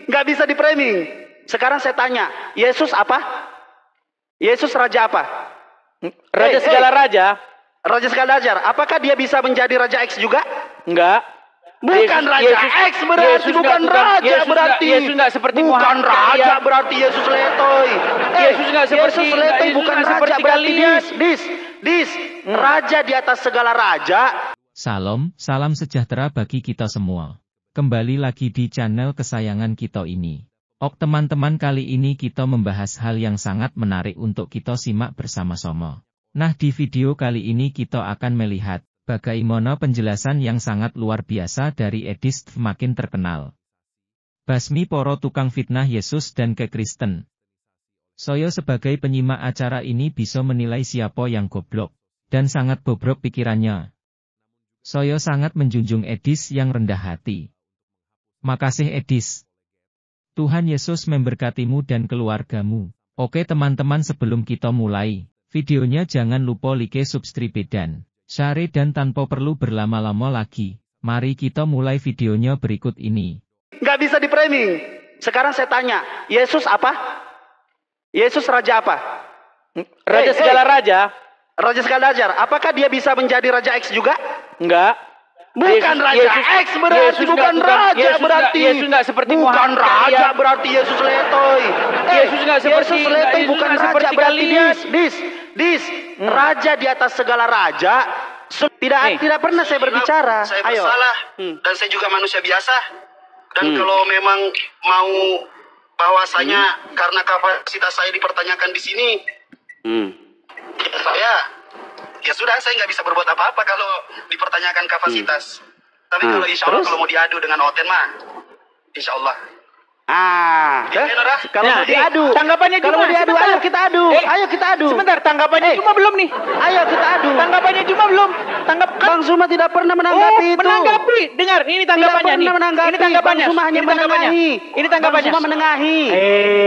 Nggak bisa di framing. Sekarang saya tanya, Yesus apa? Yesus raja apa? Raja segala raja. Raja segala raja. Apakah dia bisa menjadi raja X juga? Enggak. Bukan raja X berarti, bukan raja berarti. Yesus enggak seperti bukan Muhammad raja berarti Yesus letoy. Yesus enggak seperti Yesus letoy bukan raja berarti dis. Raja di atas segala raja. Salam sejahtera bagi kita semua. Kembali lagi di channel kesayangan kita ini. Teman-teman, kali ini kita membahas hal yang sangat menarik untuk kita simak bersama-sama. Nah, di video kali ini kita akan melihat bagaimana penjelasan yang sangat luar biasa dari Edis makin terkenal. Basmi poro tukang fitnah Yesus dan ke Kristen. Saya sebagai penyimak acara ini bisa menilai siapa yang goblok dan sangat bobrok pikirannya. Saya sangat menjunjung Edis yang rendah hati. Makasih Edis. Tuhan Yesus memberkatimu dan keluargamu. Oke teman-teman, sebelum kita mulai videonya, jangan lupa like, subscribe dan share, dan tanpa perlu berlama-lama lagi, mari kita mulai videonya berikut ini. Nggak bisa di framing. Sekarang saya tanya, Yesus apa? Yesus raja apa? Raja segala raja. Raja segala raja. Apakah dia bisa menjadi raja X juga? Enggak. Bukan raja X berarti, bukan raja berarti. Yesus enggak seperti bukan Muhammad raja berarti Yesus letoy. Yesus enggak seperti Yesus letoy bukan raja berarti dis. Raja di atas segala raja. Tidak pernah saya berbicara. Saya bersalah dan saya juga manusia biasa. Dan kalau memang mau bahwasanya karena kapasitas saya dipertanyakan di sini, ya sudah, saya nggak bisa berbuat apa-apa kalau dipertanyakan kapasitas. Tapi kalau insya Allah kalau mau diadu dengan Oten mah, insya Allah. Kalau mau diadu, tanggapannya kalau mau diadu, ayo kita adu. Ayo kita adu. Sebentar, tanggapannya cuma belum nih. Ayo kita adu. Tanggapannya cuma belum. Bang Suma tidak pernah menanggapi itu. Menanggapi. Dengar, ini tanggapannya nih. Ini tanggapannya. Bang Suma hanya menengahi. Ini tanggapannya. Bang Suma menengahi.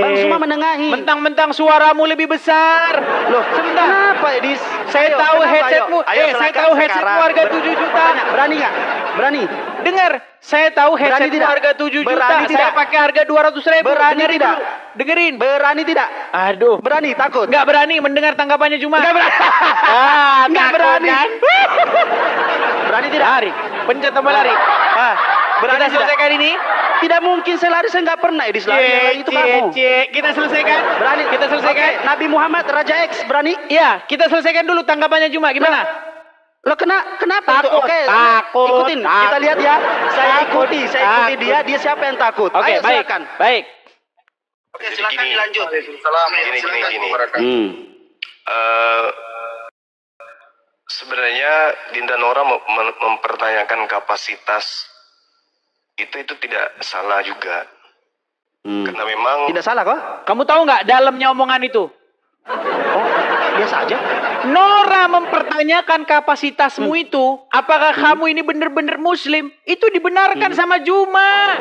Bang Suma menengahi. Mentang-mentang suaramu lebih besar. Loh, sebentar. Kenapa, Edis? Saya tahu headsetmu. Saya tahu headsetmu harga 7 juta. Berani nggak? Berani. Dengar, saya tahu headsetmu harga 7 juta. Saya pakai harga 200.000. Berani tidak? Dengerin. Berani tidak? Aduh. Berani, takut? Nggak berani mendengar tanggapannya cuma. Nggak berani. Nggak berani. Kan? Berani tidak? Lari. Pencet tombol lari. Berani kita selesaikan ini? Tidak mungkin saya lari, saya nggak pernah. Edis lari, itu kamu. Kita selesaikan. Berani. Kita selesaikan. Nabi Muhammad Raja X, berani? Iya, kita selesaikan dulu tanggapannya cuma. Gimana? Lo kenapa? Takut. Oke, takut. Ikutin. Kita lihat ya. Saya ikuti dia siapa yang takut? Oke, ayo, baik. silakan. Baik. Oke, silakan dilanjut. Gini. Sebenarnya Dinda Nora mempertanyakan kapasitas itu tidak salah juga. Karena memang Tidak salah kok. Kamu tahu nggak dalamnya omongan itu? Oh, biasa aja. Nora mempertanyakan kapasitasmu itu, apakah kamu ini benar-benar muslim? Itu dibenarkan sama Juma.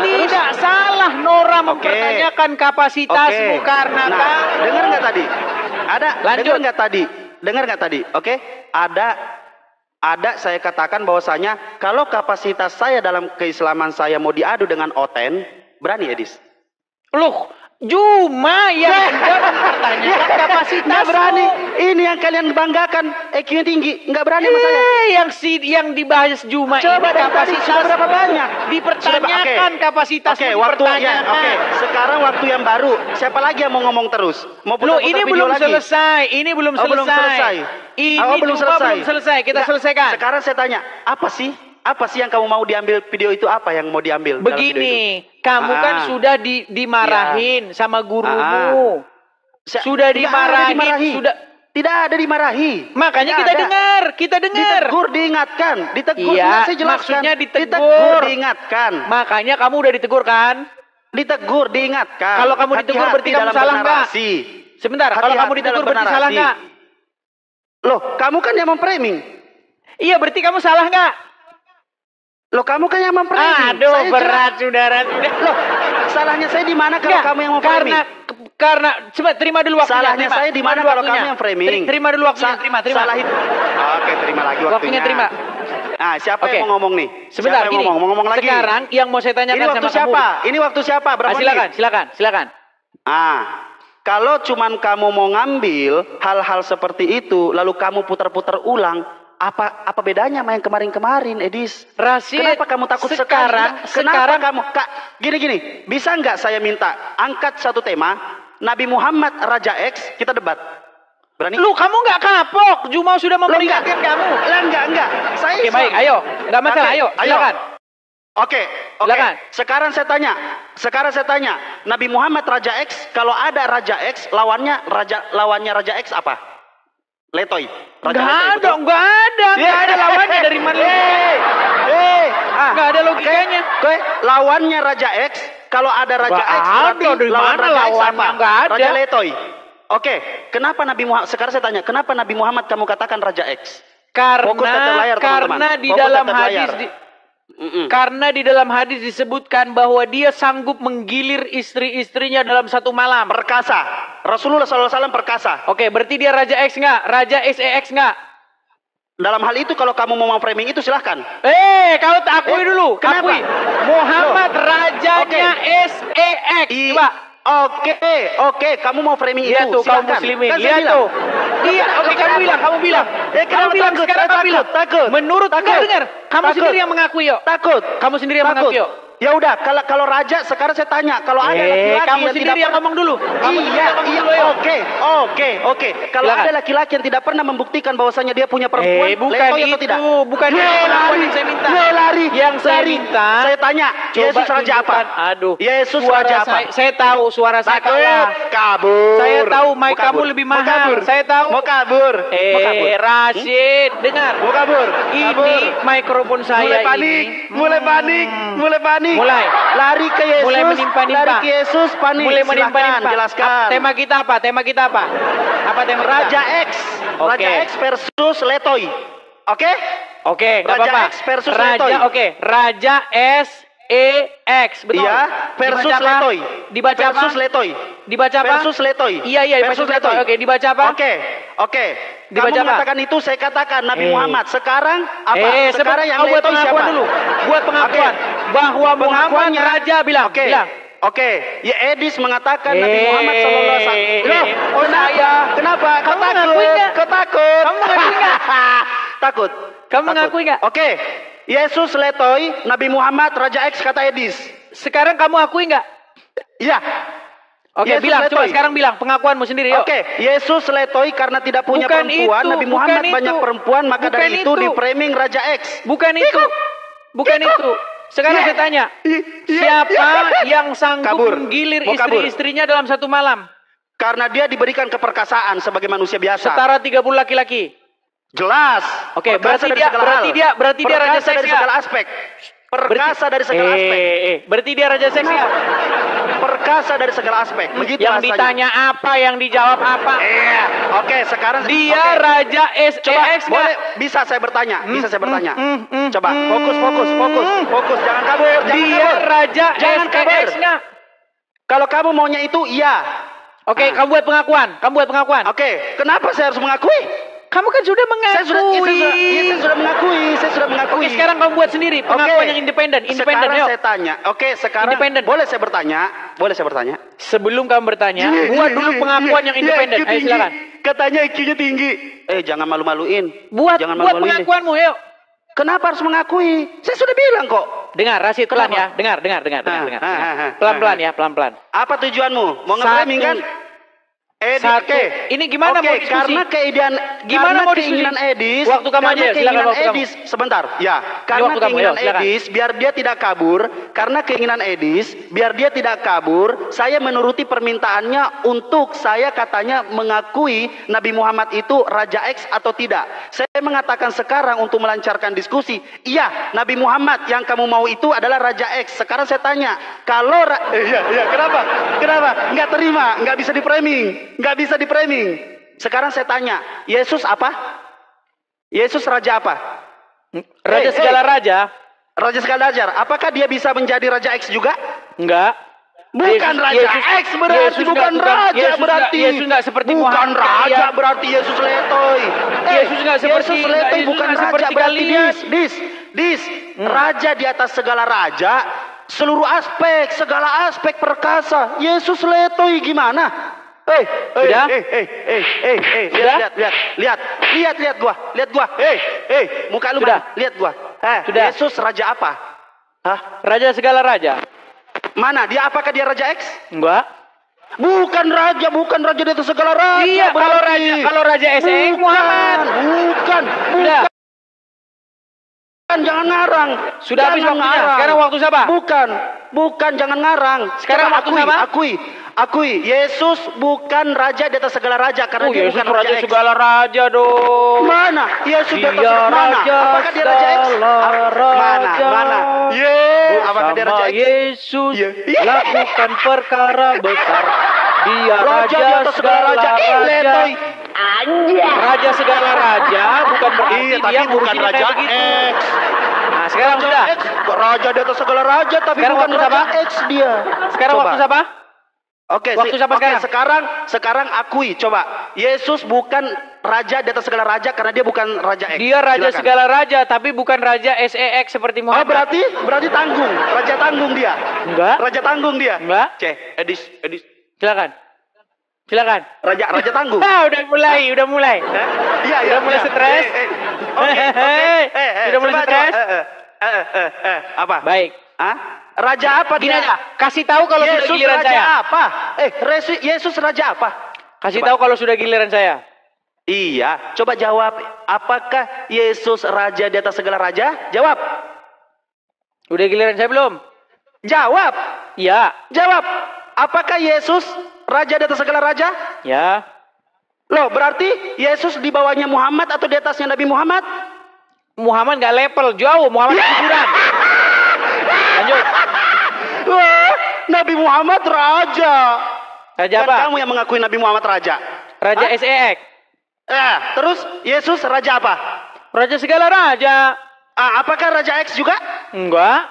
Tidak salah Nora mempertanyakan kapasitasmu karena dengar nggak tadi? Lanjut. Dengar nggak tadi? Oke, ada saya katakan bahwasanya kalau kapasitas saya dalam keislaman saya mau diadu dengan Oten, berani Edis? Loh, Juma yang mempertanyakan kapasitasmu. Nggak berani. Ini yang kalian banggakan, EQ-nya tinggi. Nggak berani sama saya. Yang dibahas Juma coba ini kapasitas berapa banyak? Dipertanyakan kapasitas. Sekarang waktu yang baru. Siapa lagi yang mau ngomong terus? Mau putar ini belum selesai. Ini belum selesai. Ini belum selesai. Kita selesaikan. Sekarang saya tanya, apa sih yang kamu mau diambil video itu, apa yang mau diambil? Begini, kamu kan sudah dimarahin sama gurumu. Sudah dimarahin, sudah tidak ada dimarahi. Makanya kita dengar. Ditegur, diingatkan. Ditegur, iya, saya jelaskan. Maksudnya ditegur, diingatkan. Makanya kamu udah ditegur kan? Ditegur, diingatkan. Kalau kamu ditegur berarti kamu salah nggak? Sebentar, kalau kamu ditegur berarti salah nggak? Loh, kamu kan yang memframing. Iya, berarti kamu salah nggak? Loh, kamu kan yang memframing. Aduh, saya berat saudara. Loh, salahnya saya di mana kalau kamu yang memframing? Karena coba terima dulu waktunya. Salahnya saya di mana kalau kamu yang framing? Terima dulu waktunya. Terima. Salah itu. Oke, terima lagi waktunya. Terima. siapa Oke. yang mau ngomong nih? Sebentar, Siapa yang gini. mau ngomong lagi? Sekarang yang mau saya tanyakan Ini waktu sama siapa? kamu. Ini waktu siapa? Berapa menit? Silakan. Kalau cuman kamu mau ngambil hal-hal seperti itu, lalu kamu putar-putar ulang, apa bedanya sama yang kemarin-kemarin, Edis? Rashid, Kenapa kamu takut sekarang kamu, Kak, gini, bisa nggak saya minta angkat satu tema, Nabi Muhammad Raja X, kita debat. Berani? Lu kamu nggak kapok, Juma sudah memperingatkan kamu. Lah enggak. Saya Oke, baik, ayo. Nggak masalah, ayo, silakan. Oke. Silakan. Sekarang saya tanya, Nabi Muhammad Raja X, kalau ada Raja X, lawannya Raja X apa? Letoy. Nggak ada lawannya dari mana? Nggak ada logikanya. Oke, lawannya Raja X, kalau ada Raja Nggak X, ada, berarti dari lawan mana Raja X lawannya? apa? Nggak ada. Raja Letoy. Oke, kenapa Nabi Muhammad? Sekarang saya tanya, kenapa Nabi Muhammad kamu katakan Raja X? Fokus ke layar, teman-teman. Karena di Fokus dalam ke layar. hadis karena di dalam hadis disebutkan bahwa dia sanggup menggilir istri-istrinya dalam satu malam. Perkasa. Rasulullah SAW perkasa. Oke, berarti dia Raja X nggak? Raja SEX nggak? Dalam hal itu kalau kamu mau framing itu silahkan. Kau akui dulu. Kenapa? Akui. Muhammad rajanya SEX. Coba. Oke, kamu mau framing Lihat itu, tuh kaum silahkan. muslimin. Kan saya Lihat bilang. tuh. Iya, oke kamu bilang. Kamu bilang takut, sekarang kamu bilang. takut. Menurut Takut. dengar. Kamu Takut. sendiri yang mengakui yuk. Takut. Kamu sendiri yang Takut. mengakui yuk. Ya udah, kalau raja sekarang saya tanya, kalau ada laki-laki kamu yang sendiri tidak yang ngomong dulu. Kamu sendiri yang ngomong dulu, yuk. Oke. Kalau Silakan. ada laki-laki yang tidak pernah membuktikan bahwasanya dia punya perempuan, bukan letoy itu, atau tidak? bukan itu pengakuan yang saya minta. Yang saya minta. Saya tanya, Yesus raja apa? tunjukkan. Aduh. Yesus Suara raja apa? Saya tahu suara saya kalah. Kabur. Saya tahu mic Mau kabur. kamu lebih Mau mahal. kabur. Saya tahu. Mau kabur. Mau kabur. Rashid, dengar. Mau kabur. Ini mikrofon saya Mulai panik. Mulai. Lari ke Yesus. Mulai menimpa-nimpa. Lari ke Yesus, panik. Mulai Silahkan, menimpa-nimpa. jelaskan. Tema kita apa? Apa tema kita? Raja X. Oke. Raja X versus Letoy. Oke? Oke, nggak Raja apa-apa. X versus Raja, Letoy. oke. Raja SEX, betul. Iya, versus Dibaca apa? Letoy. Dibaca apa? Versus Letoy. Dibaca apa? Versus Letoy. Iya, versus versus Letoy. Oke, dibaca apa? Oke. Dibaca Kamu apa? mengatakan itu, saya katakan Nabi Muhammad. Sekarang apa? Sekarang yang buat Letoy pengakuan siapa? dulu. Buat pengakuan. Bahwa Muhammad Pengakuannya- Raja bilang. Oke. Bilang. Oke, ya Edis mengatakan Nabi Muhammad SAW. Loh, kenapa? Kamu mengakui nggak? Kau takut? Kamu mengakui nggak? Takut. Kamu mengakui nggak? Oke, Yesus Letoy, Nabi Muhammad Raja X kata Edis. Sekarang kamu akui nggak? Iya. Oke, Yesus bilang. Coba Letoy. sekarang bilang pengakuanmu sendiri. Yuk. Oke, Yesus Letoy karena tidak punya Bukan perempuan, itu, Nabi bukan Muhammad itu. banyak perempuan, maka Bukan dari itu itu. di framing Raja X. Bukan itu. Bukan itu. Sekarang saya tanya. Siapa yang sanggup Kabur. menggilir Mau kabur. istri-istrinya dalam satu malam? Karena dia diberikan keperkasaan sebagai manusia biasa. Setara 30 laki-laki. Jelas. Oke, Perkasa dari segala hal. berarti dia raja Perkasa seks dari nggak? segala aspek. Perkasa dari segala aspek. Berarti dia raja seks nggak? Perkasa dari segala aspek. Begitu Yang rasanya. ditanya apa, yang dijawab apa? Iya. Oke, sekarang Dia oke. raja Coba, SEX boleh nggak? bisa saya bertanya? Bisa saya bertanya? Coba, fokus, jangan kabur, Dia raja Jangan kabur. SEX nggak? Kalau kamu maunya itu, iya. Oke, kamu buat pengakuan. Oke, kenapa saya harus mengakui? Kamu kan sudah Saya sudah mengakui. mengakui. Oke, sekarang kamu buat sendiri pengakuan yang independen. Sekarang Yuk. saya tanya. Oke, sekarang Independen. boleh saya bertanya? Sebelum kamu bertanya, buat dulu pengakuan yang independen. Ayo silakan. Katanya IQ-nya tinggi. Jangan malu-maluin. Buat Jangan buat malu-maluin. pengakuanmu, yuk. Kenapa harus mengakui? Saya sudah bilang kok. Dengar, Rashid, pelan ya. Kenapa? Dengar. Ah. Pelan-pelan ya, pelan-pelan. Apa tujuanmu? Mau nge-framing kan? Satu. Ini gimana mau diskusi? Karena Gimana mau diskusi? keinginan Edis. Waktu kamu aja, silakan keinginan waktu kamu. Edis. Sebentar. Ya. Karena waktu kamu, keinginan yuk, silakan. Edis, biar dia tidak kabur. Karena keinginan Edis, biar dia tidak kabur. Saya menuruti permintaannya untuk saya katanya mengakui Nabi Muhammad itu Raja X atau tidak. Saya mengatakan sekarang untuk melancarkan diskusi. Iya, Nabi Muhammad yang kamu mau itu adalah Raja X. Sekarang saya tanya, kalau iya, kenapa? Nggak terima, nggak bisa di framing. Sekarang saya tanya, Yesus apa? Yesus raja apa? Raja segala raja? Raja segala raja. Apakah dia bisa menjadi Raja X juga? Enggak. Bukan Raja X berarti, bukan Raja berarti. Yesus nggak seperti bukan Muhammad Raja kalian. berarti Yesus letoy. Yesus nggak seperti Yesus letoy Yesus bukan nggak Raja seperti berarti kalian. dis. Raja di atas segala raja, seluruh aspek, segala aspek perkasa. Yesus letoy gimana? Sudah? Lihat gua. Muka lu Sudah? mana? Lihat gua. Sudah. Yesus raja apa? Hah? Raja segala raja. Mana? Apakah dia Raja X? Enggak. Bukan raja di atas segala raja. Iya, kalau raja SE Muhammad. Bukan. Sudah. Jangan ngarang. Sudah habis Jangan waktunya. ngarang. Sekarang waktu siapa? Bukan, jangan ngarang. Sekarang Coba waktu siapa? Akui. Yesus bukan raja di atas segala raja karena dia Yesus bukan Raja X. segala raja dong. Mana? Yesus di atas Dia segala mana? raja Apakah dia Raja X? raja. Mana? Apakah dia Raja Bersama X? Yesus Iya. lakukan perkara besar. Dia Raja di atas segala raja. Letoy. Raja segala raja bukan berarti Iya, tapi dia bukan ngurusinnya Raja kayak begitu. X. Nah, sekarang sudah. X, raja di atas segala raja tapi Sekarang bukan waktu Raja siapa? X dia. Sekarang Coba. waktu siapa? Oke, Waktu siapa sekarang akui coba. Yesus bukan raja di atas segala raja karena dia bukan Raja X. Dia raja Silakan. segala raja tapi bukan raja SEX seperti Oh, Muhammad. berarti tanggung. Raja tanggung dia. Enggak. Raja tanggung dia. Enggak. Edis. Silakan. Raja tanggung. Udah mulai. Iya, Udah mulai stres? Oke. Sudah mulai Coba, stres? Apa? Baik. Hah? Raja apa Gini dia? aja, kasih tahu kalau sudah Yesus giliran raja saya. apa? Yesus raja apa? Kasih Coba. tahu kalau sudah giliran saya. Iya, coba jawab. Apakah Yesus raja di atas segala raja? Jawab. Udah giliran saya belum? Jawab. Ya. Jawab. Apakah Yesus raja di atas segala raja? Ya. Loh, berarti Yesus di bawahnya Muhammad atau di atasnya Nabi Muhammad? Muhammad nggak level, jauh. Muhammad kuburan. Lanjut. Wah, Nabi Muhammad raja. Raja Kan apa? kamu yang mengakui Nabi Muhammad raja. Raja Hah? SEX. Terus Yesus raja apa? Raja segala raja. Apakah Raja X juga? Enggak.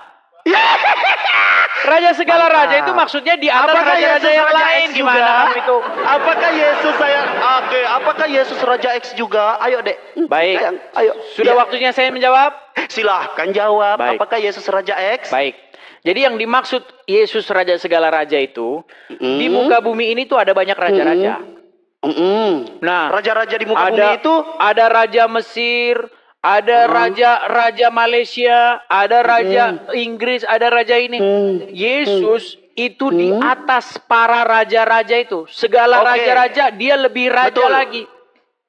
Raja segala Mantap. raja itu maksudnya di atas Apakah raja-raja Yesus yang Raja lain. X Gimana juga? kamu itu? Apakah Yesus apakah Yesus Raja X juga? Ayo, Dek. Baik. Sayang, ayo. Sudah Iya. waktunya saya menjawab? Silahkan jawab. Baik. Apakah Yesus Raja X? Baik. Jadi yang dimaksud Yesus raja segala raja itu, di muka bumi ini tuh ada banyak raja-raja. Nah, Raja-raja di muka ada, bumi itu ada raja Mesir, ada raja Malaysia, ada raja Inggris, ada raja ini. Yesus itu di atas para raja-raja itu. Segala Oke. raja-raja dia lebih raja Betul. lagi.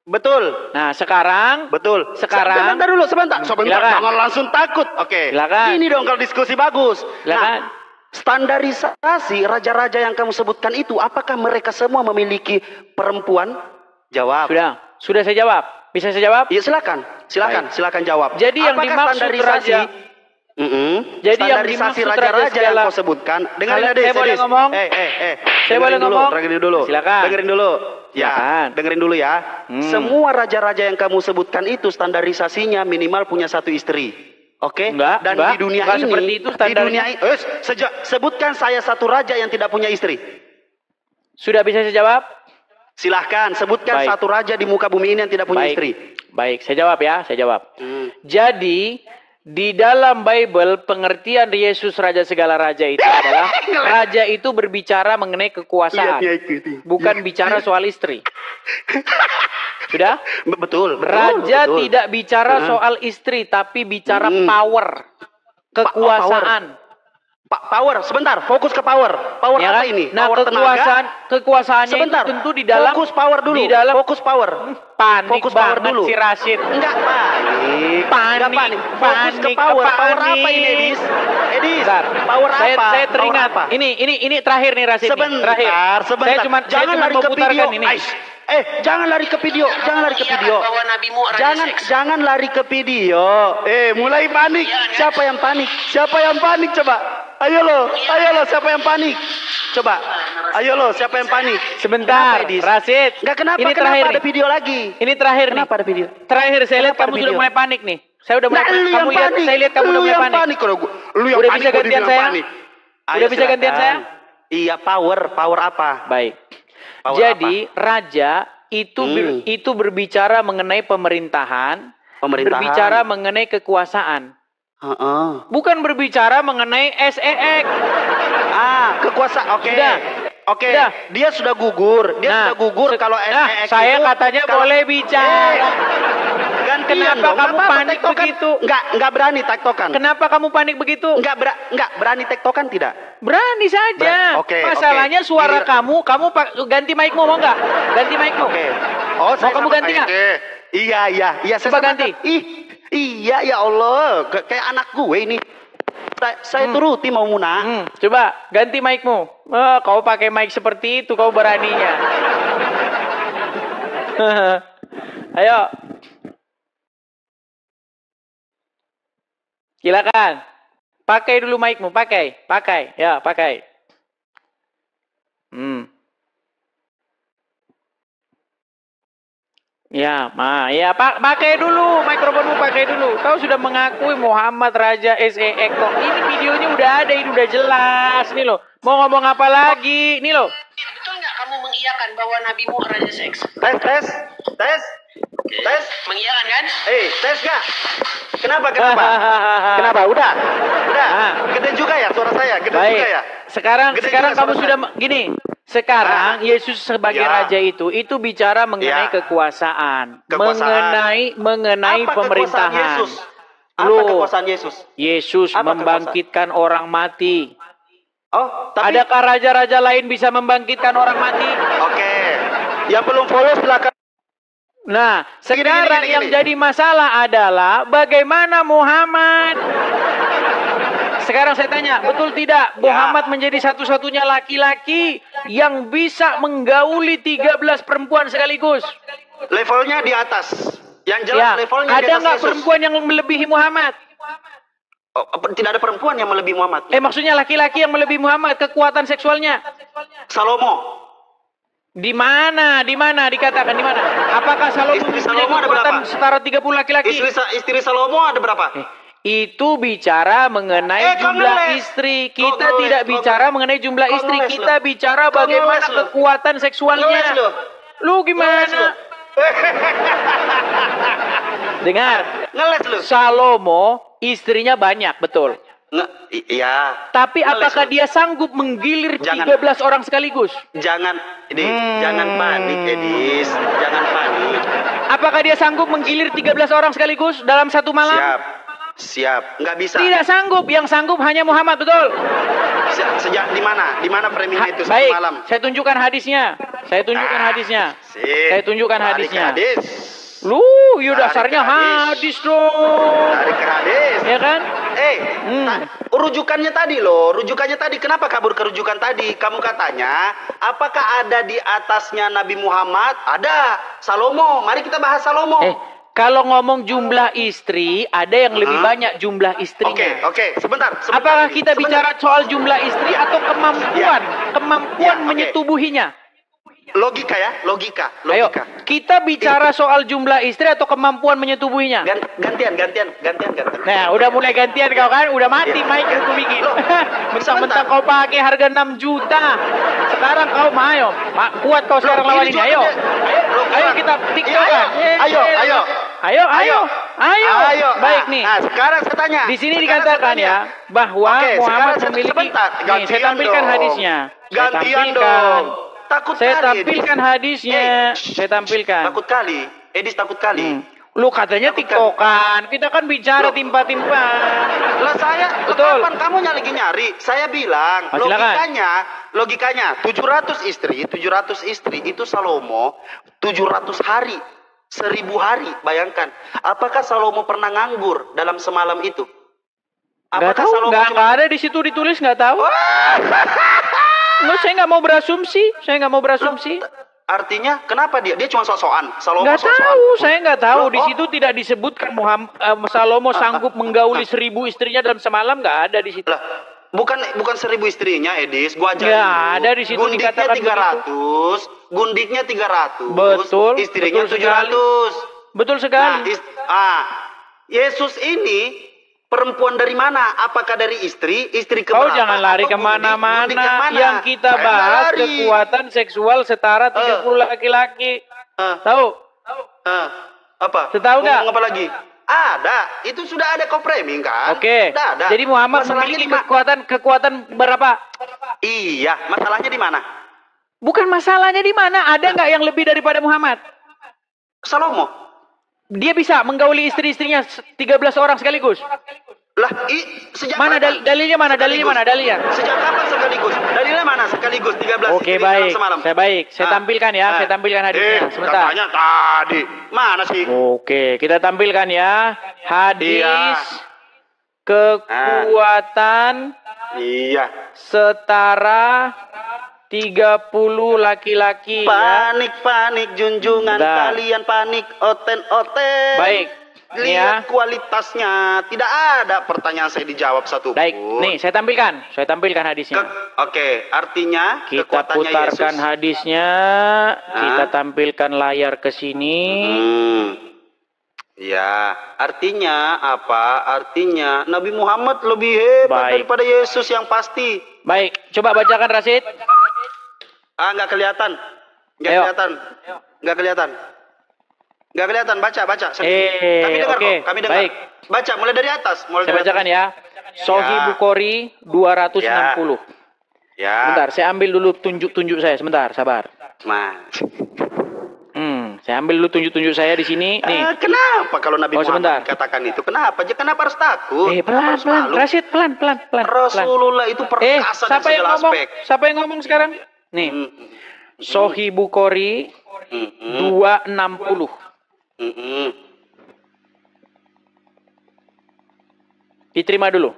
betul. Nah, sekarang Sekarang sebentar dulu, sebentar. Silakan. Jangan langsung takut. Oke. Silakan. Ini dong kalau diskusi bagus. Silakan. Standarisasi raja-raja yang kamu sebutkan itu, apakah mereka semua memiliki perempuan? Jawab. sudah saya jawab. Bisa saya jawab? Ya silakan jawab. Jadi yang Apakah dimaksud raja, Jadi yang standarisasi dimaksud raja-raja raja yang segala- kau sebutkan. Dengerin Kalau Adis, saya boleh Adis. ngomong? Saya boleh ngomong? Dengerin dulu. Silakan. Dengerin dulu. Silakan. Ya, dengerin dulu ya. Semua raja-raja yang kamu sebutkan itu standarisasinya minimal punya satu istri. Oke? Enggak, Dan enggak. di dunia Enggak ini, seperti itu di standarnya. dunia ini, sebutkan saya satu raja yang tidak punya istri. Sudah bisa saya jawab? Silahkan, sebutkan Baik. satu raja di muka bumi ini yang tidak punya istri. Baik, saya jawab ya, saya jawab. Jadi di dalam Bible pengertian Yesus raja segala raja itu adalah raja itu berbicara mengenai kekuasaan, bukan bicara soal istri. Sudah? Betul. Raja betul. tidak bicara soal istri, tapi bicara power, kekuasaan. Power, sebentar, fokus ke power. Power Ya apa kan? ini? Nah, Power kekuasaannya Sebentar. itu tentu di dalam fokus power dulu. Di dalam fokus power. panik Fokus power banget dulu. si Rashid. Enggak panik. Enggak panik. Fokus ke Panik, power. panik. Power apa ini, Edis? Edis, Bentar. power saya, apa? Saya teringat. Power apa? Ini terakhir nih Rashid. nih. Sebentar, Terakhir. sebentar. Saya cuma lari mau ke putarkan video. ini. Jangan lari ke video. Jangan lari ke video. Bahwa nabimu raja seks. Jangan lari ke video. Mulai panik. Siapa yang panik? Siapa yang panik coba? Ayo lo, siapa yang panik? Coba, ayo lo, siapa yang panik? Sebentar, Kenapa, Edis? Rashid. Enggak kenapa? Ini Kenapa terakhir ada nih. video lagi? Ini terakhir nih. Kenapa ada video? Terakhir saya lihat Kenapa kamu ada sudah video? mulai panik nih. Saya udah mulai Nah, panik. lu yang Kamu lihat, panik. saya lihat kamu Lu udah mulai yang panik. panik kalau gua. Lu yang Udah panik, bisa gua gantian dibilang saya? panik. Udah bisa gantian saya? Iya, power apa? Baik. Power Jadi raja itu berbicara mengenai pemerintahan, berbicara mengenai kekuasaan. Bukan berbicara mengenai SEX. Kekuasaan. Oke. Sudah. Oke. Sudah. Dia sudah gugur. Dia sudah gugur kalau SEX saya itu, katanya kalau- boleh bicara. Gantian Kenapa dong. kamu Nggak apa-apa, panik tektokan. begitu? Nggak berani tektokan. Kenapa kamu panik begitu? Nggak berani tektokan tidak? Berani saja. Oke, Masalahnya oke. suara kamu ganti mic-mu mau nggak? Ganti mic-mu. Oke. Oh, Mau kamu ganti nggak? Iya. Coba ganti. Iya ya Allah, kayak anak gue ini. Saya turuti mau Muna. Coba ganti mic-mu. Kau pakai mic seperti itu, kau beraninya. Ayo. Silakan. Pakai dulu mic-mu, pakai. Ya, pakai. Ya, pakai dulu mikrofonmu, pakai dulu. Kau sudah mengakui Muhammad Raja SEX kok. Ini videonya udah ada, ini udah jelas nih loh. Mau ngomong apa lagi? Nih loh. Betul nggak kamu mengiyakan bahwa nabimu Raja seks? Tes. Mengiyakan kan? Tes gak? Kenapa? Udah. Gede juga ya suara saya, gede Baik. juga ya. Sekarang Gede kamu juga sudah suara gini. Sekarang Yesus sebagai raja itu bicara mengenai kekuasaan, mengenai Apa pemerintahan. kekuasaan Yesus? Apa Loh, kekuasaan Yesus? Yesus Apa membangkitkan orang mati. Oh, tapi Adakah raja-raja lain bisa membangkitkan orang mati? oke. Yang belum follow silakan. Nah, sekarang gini. yang jadi masalah adalah bagaimana Muhammad. Sekarang saya tanya, betul tidak Muhammad menjadi satu-satunya laki-laki yang bisa menggauli 13 perempuan sekaligus? Levelnya di atas. Yang jelas Ya, levelnya di ada atas nggak Yesus. perempuan yang melebihi Muhammad? Tidak ada perempuan yang melebihi Muhammad. Maksudnya laki-laki yang melebihi Muhammad kekuatan seksualnya? Salomo. Di mana dikatakan di mana? Apakah Salomo Istri mempunyai Salomo ada kekuatan berapa? setara 30 laki-laki? Istri Salomo ada berapa? Itu bicara mengenai kau jumlah ngeles. istri. Kau Kita ngeles, tidak kau bicara ngeles. mengenai jumlah Kau istri. ngeles, Kita bicara Kau bagaimana ngeles, lu. kekuatan seksualnya. Ngeles, lu. Lu gimana? Dengar, Ngeles lu. Salomo istrinya banyak, betul. Iya. Tapi Ngeles, apakah lu. dia sanggup menggilir Jangan. 13 orang sekaligus? Jangan panik, Edis. Jangan panik. Apakah dia sanggup menggilir 13 orang sekaligus dalam satu malam? Siap. Nggak bisa. Tidak sanggup. Yang sanggup hanya Muhammad, betul. Sejak di mana? Di mana framingnya itu satu Baik, malam? saya tunjukkan hadisnya. Saya tunjukkan hadisnya. Saya tunjukkan Tarik hadisnya. Hadis. Lu, ya Tarik dasarnya hadis. hadis dong. Tarik ke hadis. Ya kan? Rujukannya tadi loh. Rujukannya tadi. Kenapa kabur ke rujukan tadi? Kamu katanya, apakah ada di atasnya Nabi Muhammad? Ada. Salomo. Mari kita bahas Salomo. Kalau ngomong jumlah istri, ada yang lebih banyak jumlah istrinya. Oke. Sebentar. Apakah kita bicara soal jumlah istri atau kemampuan? Kemampuan Ya, oke. menyetubuhinya? Logika ya, logika. Ayo, kita bicara soal jumlah istri atau kemampuan menyetubuhinya? Gantian. Nah, udah mulai gantian kau kan? Udah mati mic aku bikin. Mentang-mentang kau pakai harga 6 juta. Sekarang kau ayo. Kuat kau sekarang lawan ini. Ayo. Ayo kita tiktokan. Ayo. Baik nih. Nah, sekarang saya tanya. Di sini Sekarang dikatakan saya tanya. ya bahwa Muhammad sekarang memiliki. sebentar. Nih, saya tampilkan dong. hadisnya. Gantian dong. Takut Saya kali, tampilkan Edis. hadisnya. Saya tampilkan. Takut kali. Edis takut kali. Lu katanya tiktokan. Kita kan bicara timpa-timpa. Lah saya, Betul. kapan kamu nyari? Saya bilang, Silakan. logikanya 700 istri itu Salomo 700 hari. 1000 hari, bayangkan. Apakah Salomo pernah nganggur dalam semalam itu? Nggak tahu, nggak ada di situ ditulis, nggak tahu. Saya nggak mau berasumsi. Artinya kenapa dia cuma sok-sokan? Salomo Nggak sok-sokan. tahu, saya nggak tahu. Di Oh. situ tidak disebutkan Salomo sanggup menggauli 1000 istrinya dalam semalam, nggak ada di situ. Lah, bukan 1000 istrinya, Edis. Gua ajarin. Nggak dulu. ada di situ Gundiknya dikatakan 300, gundiknya 300. Betul, Istrinya betul sekali. 700. Betul sekali. Yesus ini Perempuan dari mana? Apakah dari istri? Istri Kau keberapa? jangan lari Atau kemana-mana. gundik yang mana? Yang kita Saya bahas lari. kekuatan seksual setara 30 laki-laki. Tahu? Apa? Tahu nggak? Ngomong apa lagi? Ada. Itu sudah ada kau framing kan? Oke. Ada. Jadi Muhammad Masalahnya memiliki di ma- kekuatan berapa? Iya. Masalahnya di mana? Bukan masalahnya di mana. Ada nggak yang lebih daripada Muhammad? Salomo. Dia bisa menggauli istri-istrinya 13 orang sekaligus. Lah, sejak Mana kapan? dalilnya mana? Dalilnya Sekaligus. mana? Dalilnya. Sejak kapan sekaligus? Dalilnya mana sekaligus 13 Oke, istri dalam baik. semalam? Saya tampilkan ya. Saya tampilkan hadisnya. Sebentar. Katanya tadi. Mana sih? Oke, kita tampilkan ya. Hadis Iya. kekuatan Iya. setara 30 laki-laki ya. Panik junjungan Bentar. kalian panik oten. Baik. Ini ya. Lihat kualitasnya. Tidak ada pertanyaan saya dijawab satu Baik, pun. nih saya tampilkan hadisnya. Oke, artinya Kita kekuatannya putarkan Yesus. hadisnya, kita tampilkan layar ke sini. Ya, artinya apa? Artinya Nabi Muhammad lebih hebat Baik. daripada Yesus yang pasti. Baik, coba bacakan Rasid. Nggak kelihatan. Nggak Ayo. kelihatan. Nggak kelihatan. Nggak kelihatan. Baca. Kami dengar oke. kok. Kami dengar. Baik. Baca mulai dari atas. Saya bacakan ya. Sahih Bukhari 260. Ya. Sebentar, saya ambil dulu tunjuk-tunjuk saya. Sebentar, sabar. Mas. Saya ambil dulu tunjuk-tunjuk saya di sini. Nih. Kenapa kalau Nabi sebentar. Muhammad katakan itu? Kenapa? Kenapa harus takut? Kenapa Pelan, harus malu? Rasid, pelan. Rasulullah itu perkasa dalam Siapa yang segala ngomong? aspek. Siapa yang ngomong sekarang? Nih. Sahih Bukhari 260. Diterima dulu.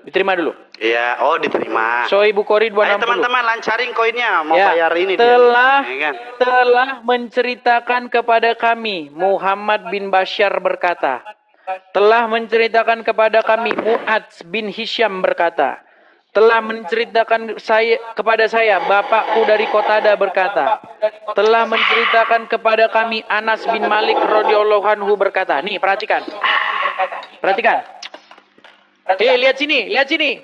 Iya, diterima. Sahih Bukhari Ayo 260. teman-teman lancarin koinnya, mau Ya, bayar ini telah dia. Ya kan? telah menceritakan kepada kami Muhammad bin Bashar berkata, telah menceritakan kepada kami Mu'adz bin Hisham berkata, telah menceritakan kepada saya bapakku dari Qatada berkata, telah menceritakan kepada kami Anas bin Malik radhiyallahu anhu berkata. Nih, perhatikan. Lihat sini.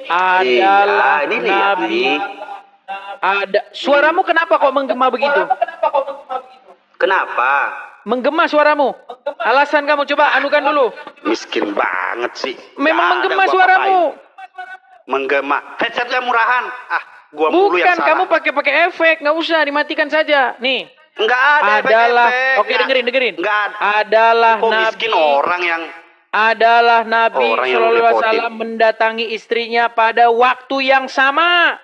Adalah ini Nabi. Suaramu kenapa kok menggema begitu? Kenapa? Menggema suaramu. Alasan kamu coba anukan dulu. Miskin banget sih. Memang Nggak ada menggema gua suaramu. apa-apain. Menggema. Headsetnya murahan. Gua mulu yang Bukan, salah. kamu pakai efek, nggak usah dimatikan saja. Nih. Nggak ada Adalah, efek-efek. oke dengerin. Nggak ada. Adalah Kok Nabi. miskin orang yang Nabi Orang yang Shallallahu Alaihi ngerepotin. Wasallam mendatangi istrinya pada waktu yang sama.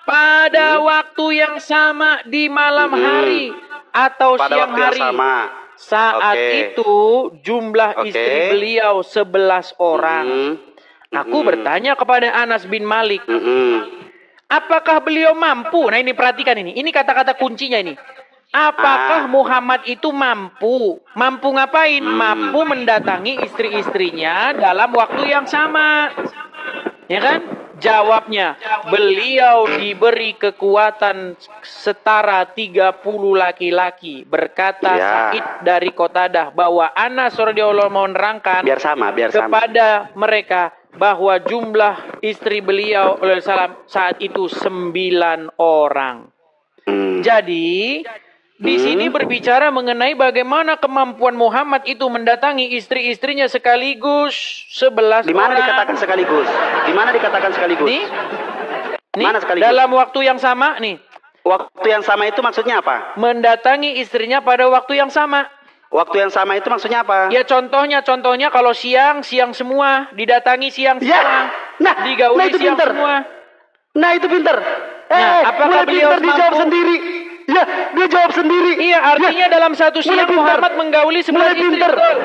Pada waktu yang sama di malam hari atau pada siang waktu yang hari. sama. Saat Oke. itu jumlah istri beliau 11 orang. Aku bertanya kepada Anas bin Malik, apakah beliau mampu? Nah ini perhatikan ini kata-kata kuncinya ini. Apakah Muhammad itu mampu? Mampu ngapain? Mampu mendatangi istri-istrinya dalam waktu yang sama. Ya kan? Jawabnya, beliau diberi kekuatan setara 30 laki-laki. Berkata Sa'id dari Qatadah bahwa Anas radhiyallahu anhu menerangkan biar sama. kepada mereka bahwa jumlah istri beliau saat itu 9 orang. Jadi di sini berbicara mengenai bagaimana kemampuan Muhammad itu mendatangi istri-istrinya sekaligus 11 Di mana orang. dikatakan sekaligus? Nih, Mana sekaligus? dalam waktu yang sama nih. Waktu yang sama itu maksudnya apa? Mendatangi istrinya pada waktu yang sama. Waktu yang sama itu maksudnya apa? Ya contohnya kalau siang semua, didatangi siang Ya. semua. Nah, Digauli itu siang pinter. semua. Nah itu pinter. apakah mulai beliau pinter dijawab mampu? sendiri. Ya, dia jawab sendiri. Iya, artinya dalam satu siang pinter. Muhammad menggauli 11 Mulai istri. pinter. Betul.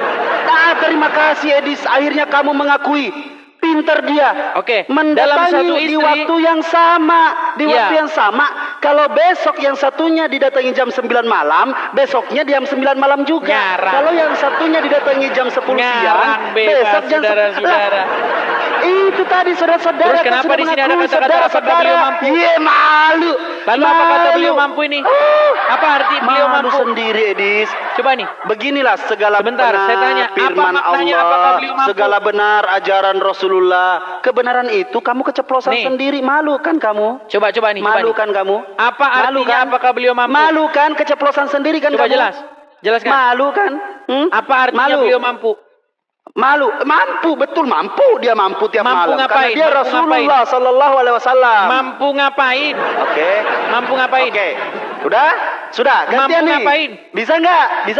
Terima kasih Edis. Akhirnya kamu mengakui. Pinter dia. Oke, Mendatangi dalam satu di istri- waktu yang sama. Di Iya. waktu yang sama. Kalau besok yang satunya didatangi jam 9 malam, besoknya jam 9 malam juga. Ngarang. Kalau yang satunya didatangi jam 10 siang, Ngarang bebas, besok jam saudara-saudara. Itu tadi saudara-saudara. Terus kan kenapa sudah di sini ada mengakui, kata-kata apakah beliau mampu? Iya, malu. Lalu apa kata Malu. beliau mampu ini? Apa arti beliau Malu mampu? sendiri, Edis. Coba nih. Beginilah segala Sebentar, benar saya tanya, apa firman maknanya Allah, apakah beliau mampu? segala benar ajaran Rasulullah. Kebenaran itu kamu keceplosan Nih. sendiri, malu kan kamu? Coba nih. Malu coba nih. kan kamu? Apa Malu artinya kan? apakah beliau mampu? Malu kan keceplosan sendiri kan Coba kamu? jelaskan. Malu kan? Apa artinya Malu. beliau mampu? Malu, mampu, betul mampu, dia mampu tiap Mampu malam. ngapain? Karena dia Mampu Rasulullah Sallallahu Alaihi Wasallam. Mampu ngapain? Oke. Mampu ngapain? Oke. Sudah, gantian Mampu nih. ngapain? Bisa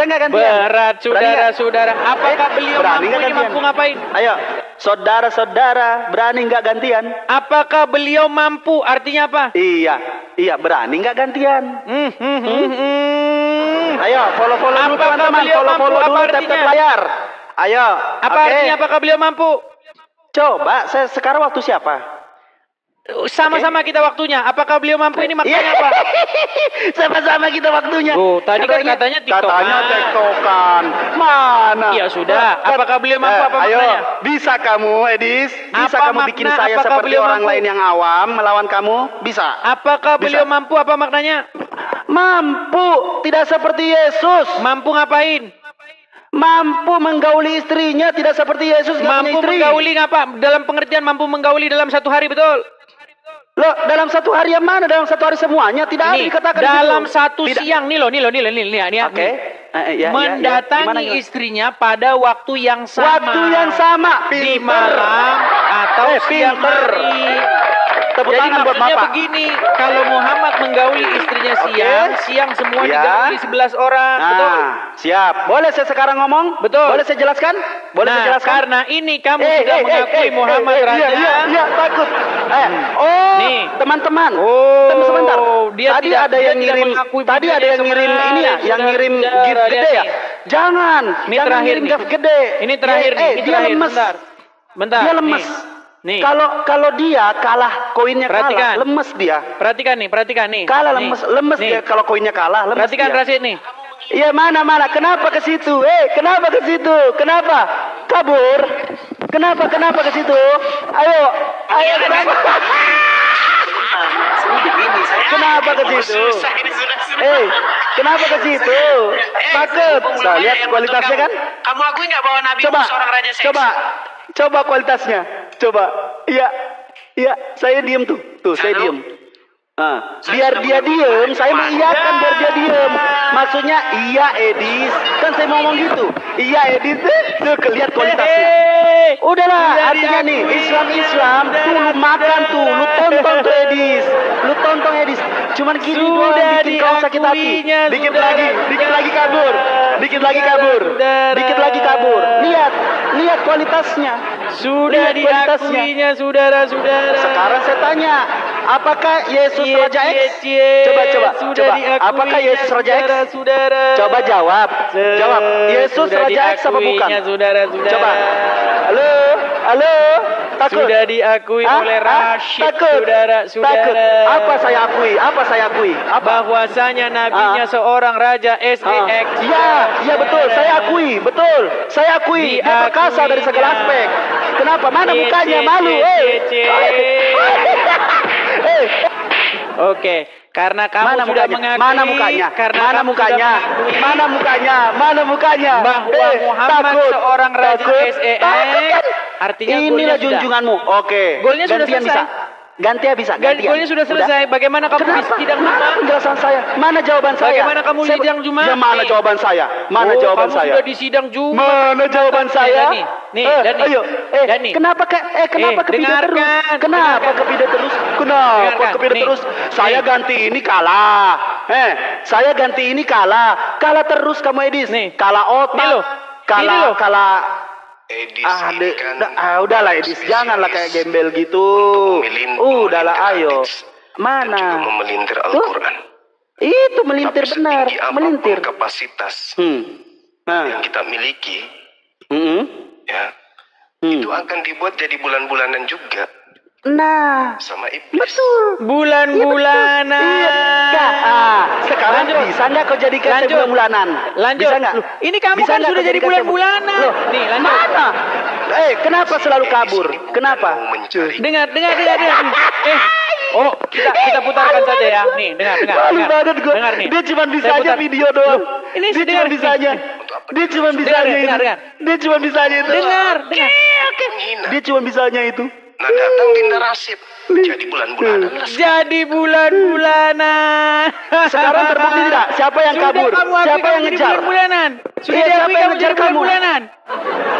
nggak gantian? Berat, Berani nggak? saudara-saudara. Apakah beliau Berani mampu nggak ini gantian? mampu ngapain? Ayo, saudara-saudara, berani nggak gantian? Apakah beliau mampu? Artinya apa? Iya, berani nggak gantian? Ayo, follow dulu Apakah teman-teman, beliau follow mampu? dulu Apa tap artinya? layar. Ayo, Apa oke. artinya apakah beliau mampu? Coba, sekarang waktu siapa? Sama-sama kita waktunya. Apakah beliau mampu ini maknanya apa? Sama-sama kita waktunya. Oh, tadi kan katanya tiktokan. Katanya tiktokan. Mana? Ya sudah. Kan- Apakah beliau mampu apa ayo, maknanya? bisa kamu, Edis? Bisa Apa kamu bikin makna saya apakah seperti beliau orang mampu? lain yang awam melawan kamu? Bisa. Apakah Bisa. beliau mampu apa maknanya? Mampu, tidak seperti Yesus. Mampu ngapain? Mampu menggauli istrinya, tidak seperti Yesus nggak punya Mampu istri. menggauli ngapa? Dalam pengertian mampu menggauli dalam satu hari, betul? Loh, dalam satu hari yang mana? Dalam satu hari semuanya tidak ada Nih, dikatakan dalam gitu. satu Tidak. siang nih. Oke. Ya, Mendatangi Gimana? istrinya pada waktu yang sama. Waktu yang sama, Di pinter. malam atau siang pinter. hari. Tepuk Jadi tangan buat maksudnya Bapak. begini, kalau Muhammad menggauli istrinya siang semua Ya. digauli 11 orang, betul? Siap. Boleh saya sekarang ngomong? Betul. Boleh saya jelaskan? Boleh saya Nah, jelaskan? karena ini kamu sudah mengakui Muhammad raja. Iya, takut. Nih. Teman-teman. Oh, Tunggu sebentar. dia Tadi tidak- ada dia yang tidak ngirim. mengakui Tadi ada yang ngirim kemarin, ini ya, yang saudara, ngirim saudara, gift lihat gede ya. nih. Jangan. Ini Jangan terakhir ngirim nih. gift gede. Ini terakhir nih, ini Dia terakhir. lemes. Bentar. Dia lemes. Nih. Kalau dia kalah, koinnya Perhatikan. kalah, lemes dia. Perhatikan nih. Kalah Nih. lemes Nih. dia kalau koinnya kalah, lemes Perhatikan dia. Rasid nih. Iya, mana? Kenapa ke situ? Kenapa ke situ? Kenapa? Kabur? Kenapa ke situ? Ayo, kenapa? Kenapa ke situ? Kenapa ke situ? Takut. Nah, lihat kualitasnya kan? Kamu akui nggak bahwa Nabi Coba, seorang raja seks? coba kualitasnya. Coba. Iya, saya diem tuh. Tuh, saya diem. Biar dia diem, saya mengiyakan biar dia diem. Maksudnya, iya Edis. Kan saya mau ngomong gitu. Iya Edis, tuh lihat kualitasnya. Udahlah, artinya nih, Islam tuh lu makan tuh, lu tonton tuh Edis. Lu tonton Edis. Cuman gini doang bikin kau sakit hati. Dikit lagi kabur. Dikit lagi kabur. Lihat kualitasnya. Sudah Lihat kualitasnya. diakuinya, saudara-saudara. Sekarang saya tanya, apakah Yesus Raja X? Coba. Apakah Yesus Raja X? Saudara. Coba jawab. Yesus Sudah Raja X apa bukan? diakuinya, saudara-saudara. Coba. Halo. Takut? Sudah diakui oleh Rashid, Takut? saudara-saudara. Takut. Apa saya akui? Bahwasanya nabinya seorang raja SEX. Iya betul. Saya akui. Dia perkasa dari segala aspek. Kenapa? Mana mukanya? Malu. Oke, karena kamu sudah mengakui. Mana mukanya? Karena Mana kamu mukanya? sudah mengakui Mana mukanya? bahwa Muhammad Takut. seorang raja Takut. SEX. Takut kan? Artinya Inilah golnya sudah. junjunganmu. Oke. Golnya sudah Gantian selesai. bisa. Gantian bisa. Golnya sudah selesai. Bagaimana kamu di Kenapa? sidang Mana Jumat? penjelasan saya? Mana jawaban saya? Bagaimana kamu di sidang Jumat? Ya mana Nih. jawaban saya? Mana jawaban kamu saya? sudah di sidang Jumat. Mana jawaban saya? Nih, Dani. Ayo. Dani. Kenapa kepida terus? dengarkan. Kenapa kepida terus? Dengarkan. Nih. Terus? Saya Nih. ganti ini kalah. Saya ganti ini kalah. Kalah terus kamu Edis. Nih. Kalah otak. Nih lo. Ini lo. Kalah. Edis ini kan Udahlah Edis, janganlah kayak gembel gitu. Udahlah, ayo. dan juga Mana? memelintir Al-Quran. Itu melintir Tapi benar, setinggi apapun melintir. kapasitas Nah. yang kita miliki, Hmm. ya, itu akan dibuat jadi bulan-bulanan juga Nah, sama iblis. betul. Bulan-bulanan. Sekarang Lanjut. bisa nggak kau jadikan saya Lanjut. bulan-bulanan? Lanjut. Bisa nggak? Loh, ini kamu Bisa kan nggak sudah kau jadi jadikan saya bulan-bulanan. Loh, Nih, lanjut. Mana? Kenapa selalu kabur? Kenapa? Mau mencari Dengar. Oh, kita putarkan saja ya. Nih, dengar. Malu banget gue. Dengar nih. Dia cuma Saya bisanya putar. video doang. Ini Dia dengar. cuma bisanya. Dia cuma bisanya itu. dengar. Dia cuma bisanya itu. Dengar. Menghina. Dia cuma bisanya itu. Nah datang Dinda Rasib. Jadi bulan-bulanan lah. Jadi bulan-bulanan. Sekarang terbukti tidak? Siapa yang kabur? Sudah kamu akui Siapa kamu yang jadi ngejar? bulan-bulanan. Sudah Iya, diakui siapa yang kamu ngejar jadi kamu? bulan-bulanan.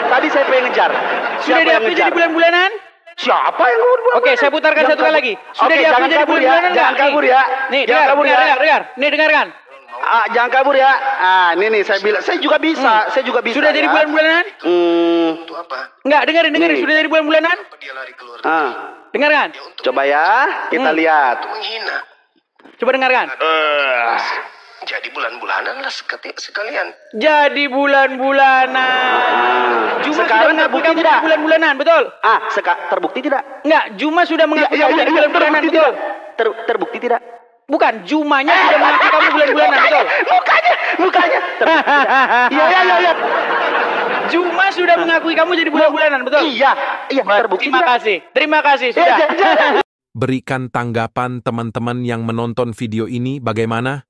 Tadi siapa yang ngejar? Sudah Siapa yang diakui ngejar? jadi bulan-bulanan. Siapa yang kabur? Oke, saya putarkan satu kali lagi. Sudah Oke, diakui jangan jadi kabur ya. bulan-bulanan Jangan nggak? kabur Nih. ya. Nih, Jangan kabur ya. dengar. Nih, dengarkan. Jangan kabur ya. Nih saya bilang, saya juga bisa. Saya juga bisa. Sudah jadi ya. bulan-bulanan? Untuk apa? Enggak, dengerin. Nih. Sudah jadi bulan-bulanan? Apa dia lari keluar? Dengarkan. Coba ya, kita lihat. Untuk menghina. Coba dengarkan. Jadi bulan-bulanan lah sekalian. Jadi bulan-bulanan. Juma Sekarang sudah mengakui terbukti kamu tidak? jadi bulan-bulanan, betul? Terbukti tidak? Enggak, Juma sudah mengakui kamu jadi bulan-bulanan, terbukti betul? tidak? Terbukti tidak? Bukan, Jumanya sudah mengakui kamu bulan-bulanan, betul? Mukanya. Terbukti tidak? Iya. Juma sudah mengakui kamu jadi bulan-bulanan, betul? Iya, terbukti tidak? Terima kasih, sudah. Berikan tanggapan teman-teman yang menonton video ini bagaimana?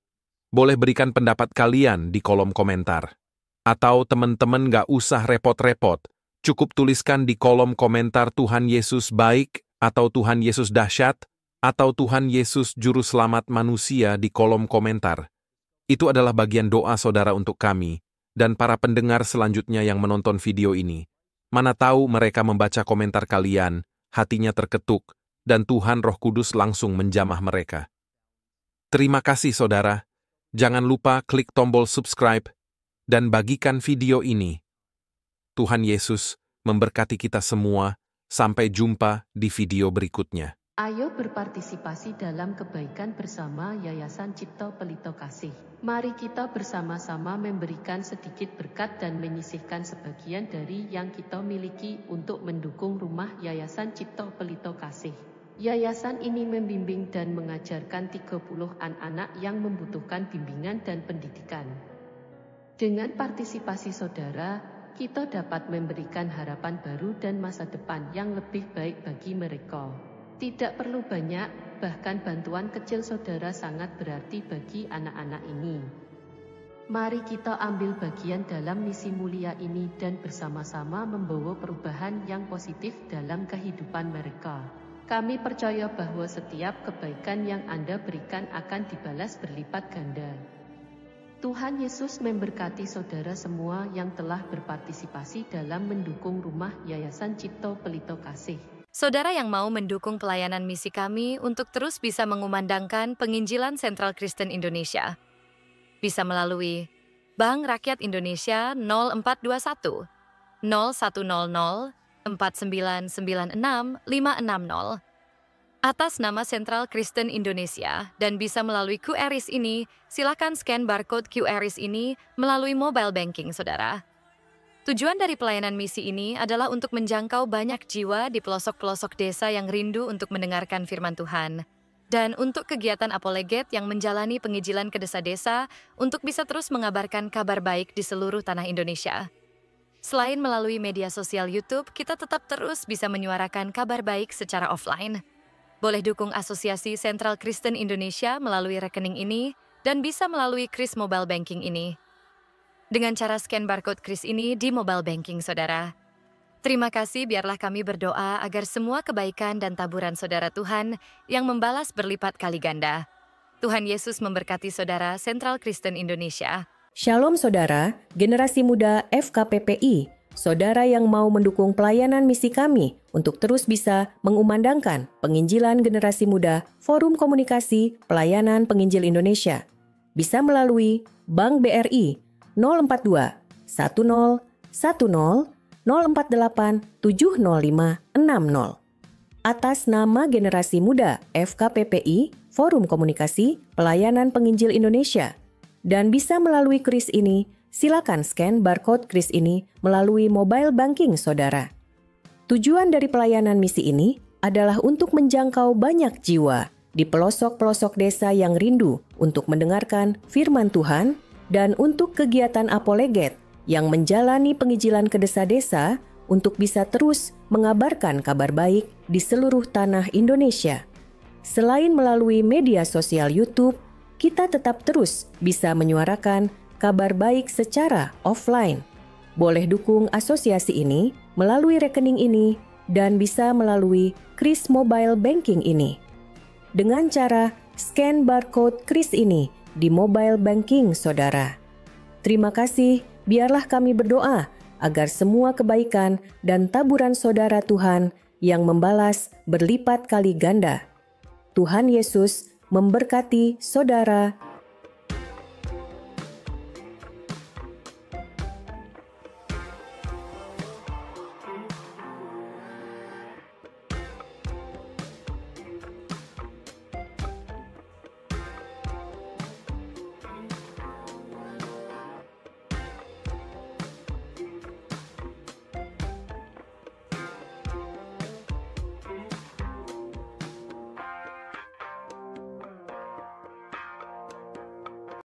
Boleh berikan pendapat kalian di kolom komentar. Atau teman-teman gak usah repot-repot, cukup tuliskan di kolom komentar Tuhan Yesus baik, atau Tuhan Yesus dahsyat, atau Tuhan Yesus juru selamat manusia di kolom komentar. Itu adalah bagian doa saudara untuk kami, dan para pendengar selanjutnya yang menonton video ini. Mana tahu mereka membaca komentar kalian, hatinya terketuk, dan Tuhan Roh Kudus langsung menjamah mereka. Terima kasih saudara. Jangan lupa klik tombol subscribe dan bagikan video ini. Tuhan Yesus memberkati kita semua. Sampai jumpa di video berikutnya. Ayo berpartisipasi dalam kebaikan bersama Yayasan Cipto Pelito Kasih. Mari kita bersama-sama memberikan sedikit berkat dan menyisihkan sebagian dari yang kita miliki untuk mendukung rumah Yayasan Cipto Pelito Kasih. Yayasan ini membimbing dan mengajarkan 30-an anak yang membutuhkan bimbingan dan pendidikan. Dengan partisipasi saudara, kita dapat memberikan harapan baru dan masa depan yang lebih baik bagi mereka. Tidak perlu banyak, bahkan bantuan kecil saudara sangat berarti bagi anak-anak ini. Mari kita ambil bagian dalam misi mulia ini dan bersama-sama membawa perubahan yang positif dalam kehidupan mereka. Kami percaya bahwa setiap kebaikan yang Anda berikan akan dibalas berlipat ganda. Tuhan Yesus memberkati saudara semua yang telah berpartisipasi dalam mendukung rumah Yayasan Cipto Pelito Kasih. Saudara yang mau mendukung pelayanan misi kami untuk terus bisa mengumandangkan penginjilan Sentral Kristen Indonesia, bisa melalui Bank Rakyat Indonesia 0421 0100 4996 560 atas nama Sentral Kristen Indonesia, dan bisa melalui QRIS ini. Silakan scan barcode QRIS ini melalui mobile banking saudara. Tujuan dari pelayanan misi ini adalah untuk menjangkau banyak jiwa di pelosok-pelosok desa yang rindu untuk mendengarkan firman Tuhan, dan untuk kegiatan apoleget yang menjalani penginjilan ke desa-desa untuk bisa terus mengabarkan kabar baik di seluruh tanah Indonesia. Selain melalui media sosial YouTube, kita tetap terus bisa menyuarakan kabar baik secara offline. Boleh dukung Asosiasi Sentral Kristen Indonesia melalui rekening ini dan bisa melalui KRIS Mobile Banking ini. Dengan cara scan barcode KRIS ini di mobile banking saudara. Terima kasih, biarlah kami berdoa agar semua kebaikan dan taburan saudara Tuhan yang membalas berlipat kali ganda. Tuhan Yesus memberkati saudara Sentral Kristen Indonesia. Shalom saudara, generasi muda FKPPI, saudara yang mau mendukung pelayanan misi kami untuk terus bisa mengumandangkan penginjilan generasi muda Forum Komunikasi Pelayanan Penginjil Indonesia. Bisa melalui Bank BRI 042 10 10 048 705 60. Atas nama generasi muda FKPPI Forum Komunikasi Pelayanan Penginjil Indonesia. Dan bisa melalui KRIS ini, silakan scan barcode KRIS ini melalui mobile banking saudara. Tujuan dari pelayanan misi ini adalah untuk menjangkau banyak jiwa di pelosok-pelosok desa yang rindu untuk mendengarkan firman Tuhan dan untuk kegiatan apoleget yang menjalani penginjilan ke desa-desa untuk bisa terus mengabarkan kabar baik di seluruh tanah Indonesia. Selain melalui media sosial YouTube, kita tetap terus bisa menyuarakan kabar baik secara offline. Boleh dukung asosiasi ini melalui rekening ini dan bisa melalui Kris Mobile Banking ini. Dengan cara scan barcode Kris ini di mobile banking saudara. Terima kasih, biarlah kami berdoa agar semua kebaikan dan taburan saudara Tuhan yang membalas berlipat kali ganda. Tuhan Yesus memberkati saudara